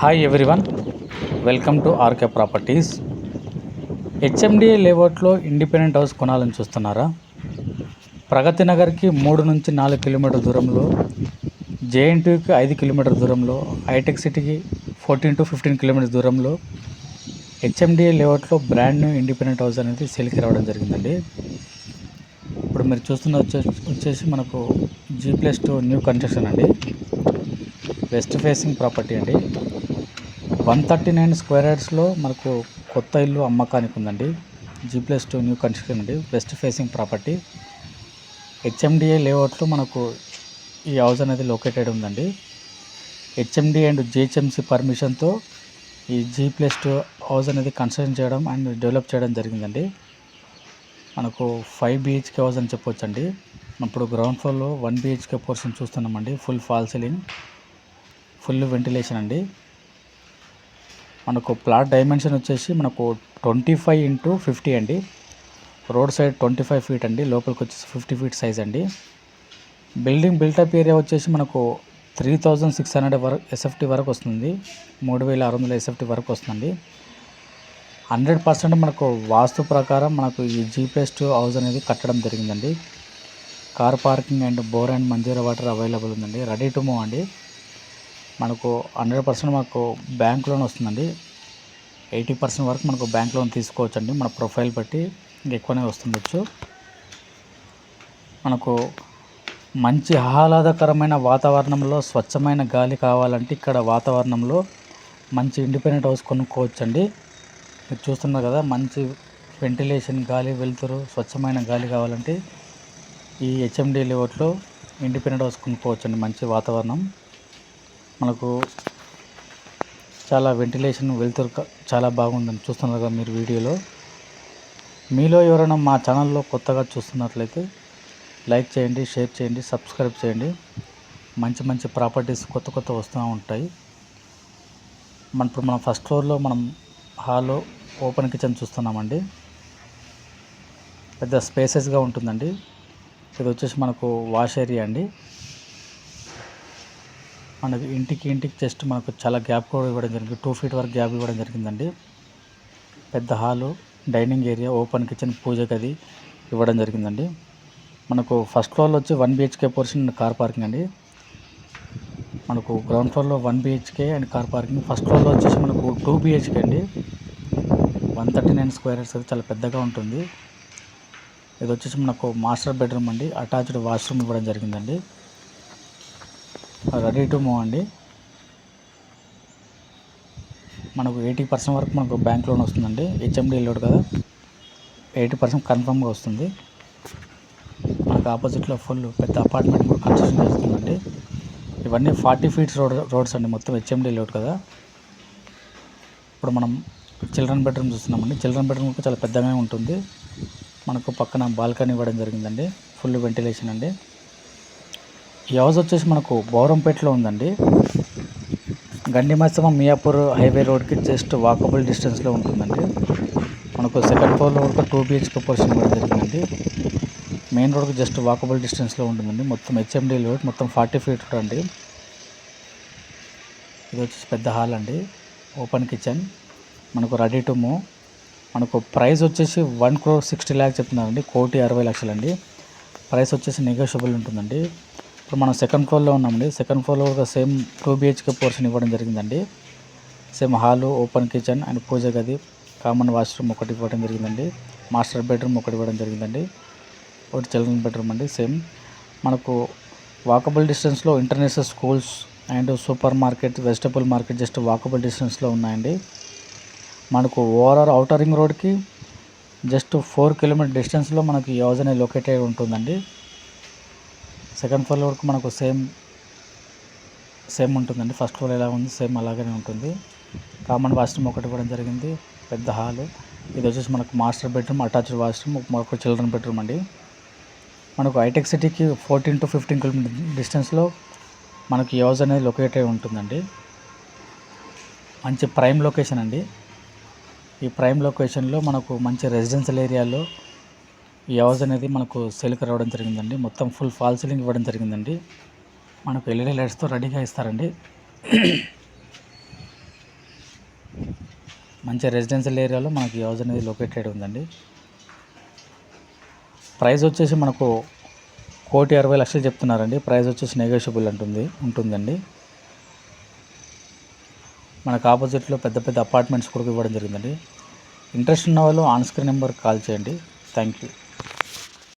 Hi everyone, welcome to RK properties. HMDA లేఅవుట్లో independent house కొనాలని చూస్తున్నారా? ప్రగతి నగర్కి 3 నుంచి 4 కిలోమీటర్ దూరంలో, జేఎన్టీయూకి 5 కిలోమీటర్ దూరంలో, హైటెక్ సిటీకి 14 to 15 కిలోమీటర్స్ దూరంలో హెచ్ఎండిఏ లేఅవుట్లో బ్రాండ్ న్యూ ఇండిపెండెంట్ హౌస్ అనేది సేల్కి రావడం జరిగిందండి. ఇప్పుడు మీరు చూస్తున్న వచ్చేసి మనకు G+2 న్యూ కన్స్ట్రక్షన్ అండి. వెస్ట్ ఫేసింగ్ ప్రాపర్టీ అండి. 139 స్క్వేర్ యార్డ్స్లో మనకు కొత్త ఇల్లు అమ్మకానికి ఉందండి. G+2 న్యూ కన్స్ట్రక్షన్ అండి. West facing property. హెచ్ఎండిఏ లేఅవుట్లో మనకు ఈ హౌస్ అనేది లొకేటెడ్ ఉందండి. హెచ్ఎండిఏ అండ్ జిహెచ్ఎంసి పర్మిషన్తో ఈ G+2 హౌస్ అనేది కన్స్ట్రక్షన్ చేయడం అండ్ డెవలప్ చేయడం జరిగిందండి. మనకు 5 BHK హౌస్ అని చెప్పొచ్చండి. ఇప్పుడు గ్రౌండ్ ఫ్లోర్లో 1 BHK పోర్షన్ చూస్తున్నామండి. Full fall ceiling, full ventilation అండి. మనకు ప్లాట్ డైమెన్షన్ వచ్చేసి మనకు 25x50 అండి. రోడ్ సైడ్ 25 ఫీట్ అండి. లోపలికి వచ్చేసి 50 ఫీట్ సైజ్ అండి. బిల్డింగ్ బిల్టప్ ఏరియా వచ్చేసి మనకు 3600 వరకు ఎస్ఎఫ్టీ వరకు వస్తుంది. 3600 ఎస్ఎఫ్టీ వరకు వస్తుందండి. 100% మనకు వాస్తు ప్రకారం మనకు ఈ G+2 హౌస్ అనేది కట్టడం జరిగిందండి. Car parking and bore and Manjeera water available ఉందండి. రెడీ టు మూవ్ అండి. మనకు 100% మనకు బ్యాంక్ లోన్ వస్తుందండి. 80% వరకు మనకు బ్యాంక్ లోన్ తీసుకోవచ్చండి. మన ప్రొఫైల్ బట్టి ఎక్కువనే వస్తుండొచ్చు. మనకు మంచి ఆహ్లాదకరమైన వాతావరణంలో స్వచ్ఛమైన గాలి కావాలంటే ఇక్కడ వాతావరణంలో మంచి ఇండిపెండెంట్ హౌస్ కొనుక్కోవచ్చండి. మీరు చూస్తున్నారు కదా, మంచి వెంటిలేషన్, గాలి, వెలుతురు, స్వచ్ఛమైన గాలి కావాలంటే ఈ హెచ్ఎండి లేఅవుట్లో ఇండిపెండెంట్ హౌస్ కొనుక్కోవచ్చండి. మంచి వాతావరణం, మనకు చాలా వెంటిలేషన్, వెలుతురు చాలా బాగుందని చూస్తున్నారు కదా మీరు వీడియోలో. మీలో ఎవరైనా మా ఛానల్లో కొత్తగా చూస్తున్నట్లయితే లైక్ చేయండి, షేర్ చేయండి, సబ్స్క్రైబ్ చేయండి. మంచి మంచి ప్రాపర్టీస్ కొత్త వస్తూ ఉంటాయి. ఇప్పుడు మనం ఫస్ట్ ఫ్లోర్లో మనం హాల్లో ఓపెన్ కిచెన్ చూస్తున్నామండి. పెద్ద స్పేసెస్గా ఉంటుందండి. ఇది వచ్చేసి మనకు వాష్ ఏరియా అండి. మనకి ఇంటికి జస్ట్ మనకు చాలా గ్యాప్ కూడా ఇవ్వడం జరిగింది. 2 ఫీట్ వరకు గ్యాప్ ఇవ్వడం జరిగిందండి. పెద్ద hall, dining area, open kitchen, పూజ గది ఇవ్వడం జరిగిందండి. మనకు ఫస్ట్ ఫ్లోర్లో వచ్చి 1 BHK పోర్షన్ కార్ పార్కింగ్ అండి. మనకు గ్రౌండ్ ఫ్లోర్లో 1 BHK and car parking. First ఫ్లోర్లో వచ్చేసి మనకు 2 BHK అండి. 139 స్క్వేర్ యార్డ్స్ అది చాలా పెద్దగా ఉంటుంది. ఇది వచ్చేసి మనకు మాస్టర్ బెడ్రూమ్ అండి. అటాచ్డ్ వాష్రూమ్ ఇవ్వడం జరిగిందండి. రెడీ టు మూవ్ అండి. మనకు 80% వరకు మనకు బ్యాంక్ లోన్ వస్తుందండి. హెచ్ఎండి లోడ్ కదా, 80% కన్ఫర్మ్గా వస్తుంది. మనకు ఆపోజిట్లో ఫుల్ పెద్ద అపార్ట్మెంట్ కూడా కన్స్ట్రక్షన్ చేస్తుందండి. ఇవన్నీ 40 ఫీట్స్ రోడ్స్ అండి. మొత్తం హెచ్ఎండి లోడ్ కదా. ఇప్పుడు మనం చిల్డ్రన్ బెడ్రూమ్ చూస్తున్నామండి. చిల్డ్రన్ బెడ్రూమ్ కూడా చాలా పెద్దగానే ఉంటుంది. మనకు పక్కన బాల్కనీ ఇవ్వడం జరిగిందండి. ఫుల్ వెంటిలేషన్ అండి. ఈ హౌస్ వచ్చేసి మనకు బౌరంపేటలో ఉందండి. గండిమైసమ్మ మియాపూర్ హైవే రోడ్కి జస్ట్ వాకబుల్ డిస్టెన్స్లో ఉంటుందండి. మనకు సెకండ్ ఫ్లోర్లో కూడా 2 BHK పోర్షన్ ఇవ్వడం జరిగిందండి. మెయిన్ రోడ్కి జస్ట్ వాకబుల్ డిస్టెన్స్లో ఉంటుందండి. మొత్తం హెచ్ఎండి రోడ్, మొత్తం 40 ఫీట్ అండి. ఇది వచ్చేసి పెద్ద హాల్ అండి. ఓపెన్ కిచెన్, మనకు రెడీ టు మూవ్. మనకు ప్రైస్ వచ్చేసి 1,60,00,000 చెప్తున్నారండి. 1,60,00,000 అండి. ప్రైస్ వచ్చేసి నెగోషియబుల్ ఉంటుందండి. ఇప్పుడు మనం సెకండ్ ఫ్లోర్లో ఉన్నామండి. సెకండ్ ఫ్లోర్లో కూడా సేమ్ 2 BHK పోర్షన్ ఇవ్వడం జరిగిందండి. Same hall, open kitchen and పూజ గది, కామన్ వాష్రూమ్ ఒకటి ఇవ్వడం జరిగిందండి. మాస్టర్ బెడ్రూమ్ ఒకటి ఇవ్వడం జరిగిందండి. ఒకటి చిల్డ్రన్ బెడ్రూమ్ అండి. సేమ్ మనకు వాకబుల్ డిస్టెన్స్లో international schools and super market, vegetable market just walkable డిస్టెన్స్లో ఉన్నాయండి. మనకు ఓవరాల్ ఔటర్ రింగ్ రోడ్కి జస్ట్ 4 కిలోమీటర్ డిస్టెన్స్లో మనకు ఈ హౌస్ అనేది లొకేటెడ్ ఉంటుందండి. సెకండ్ ఫ్లోర్ వరకు మనకు సేమ్ ఉంటుందండి. ఫస్ట్ ఫ్లోర్ ఎలా ఉంది సేమ్ అలాగనే ఉంటుంది. కామన్ వాష్రూమ్ ఒకటి ఇవ్వడం జరిగింది. పెద్ద హాలు. ఇది వచ్చేసి మనకు మాస్టర్ బెడ్రూమ్, అటాచ్డ్ వాష్రూమ్, మనకు చిల్డ్రన్ బెడ్రూమ్ అండి. మనకు హైటెక్ సిటీకి 14 to 15 కిలోమీటర్ డిస్టెన్స్లో మనకు ఈ హౌస్ అనేది లొకేటెడ్ ఉంటుందండి. మంచి ప్రైమ్ లొకేషన్ అండి. ఈ ప్రైమ్ లొకేషన్లో మనకు మంచి రెసిడెన్షియల్ ఏరియాలో ఈ హౌస్ అనేది మనకు సేల్కి రావడం జరిగిందండి. మొత్తం ఫుల్ ఫాల్ సీలింగ్ ఇవ్వడం జరిగిందండి. మనకు LED లైట్స్తో రెడీగా ఇస్తారండి. మంచి రెసిడెన్షియల్ ఏరియాలో మనకి ఈ హౌస్ అనేది లొకేటెడ్ ఉందండి. ప్రైస్ వచ్చేసి మనకు 1,60,00,000 చెప్తున్నారండి. ప్రైస్ వచ్చేసి నెగోషియబుల్ ఉంటుందండి. మనకు ఆపోజిట్లో పెద్ద పెద్ద అపార్ట్మెంట్స్ కూడా ఇవ్వడం జరిగిందండి. ఇంట్రెస్ట్ ఉన్న వాళ్ళు ఆన్ స్క్రీన్ నెంబర్కి కాల్ చేయండి. Thank you.